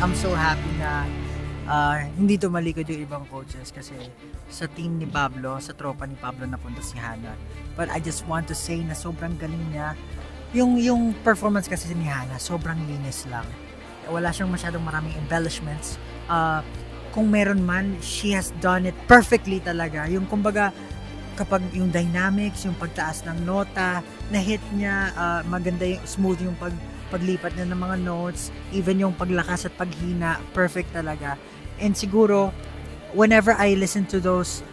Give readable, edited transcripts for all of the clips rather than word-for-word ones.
I'm so happy na hindi tumalikod yung ibang coaches kasi sa team ni Pablo, sa tropa ni Pablo napunta si Hannah. But I just want to say na sobrang galing niya. Yung performance kasi ni Hannah, sobrang linis lang. Wala siyang masyadong maraming embellishments. Kung meron man, she has done it perfectly talaga. Yung kumbaga, kapag yung dynamics, yung pagtaas ng nota, na-hit niya, maganda yung smooth yung paglipat niya ng mga notes, even yung paglakas at paghina, perfect talaga. And siguro, whenever I listen to those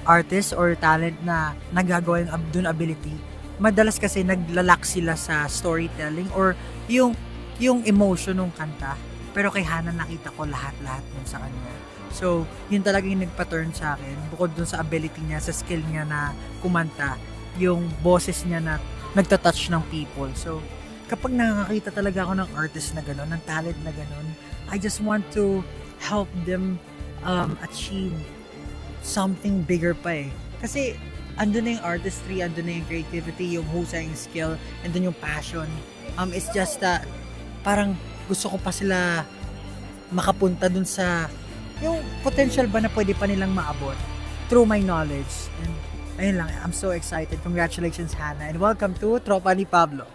artists or talent na nagagawa yung dun ability, madalas kasi naglalak sila sa storytelling or yung emotion ng kanta. Pero kay Hannah nakita ko lahat-lahat dun sa kanya. So, yun talaga yung nagpa-turn sa akin. Bukod dun sa ability niya, sa skill niya na kumanta, yung boses niya na nagtatouch ng people. So, kapag nakakita talaga ako ng artist na gano'n, ng talent na gano'n, I just want to help them achieve something bigger pa eh. Kasi, andun na yung artistry, andun na yung creativity, yung husay, yung skill, andun yung passion. It's just that, parang gusto ko pa sila makapunta dun sa yung potential ba na pwede pa nilang maabot through my knowledge. And ayun lang, I'm so excited. Congratulations, Hannah, and welcome to Tropa ni Pablo.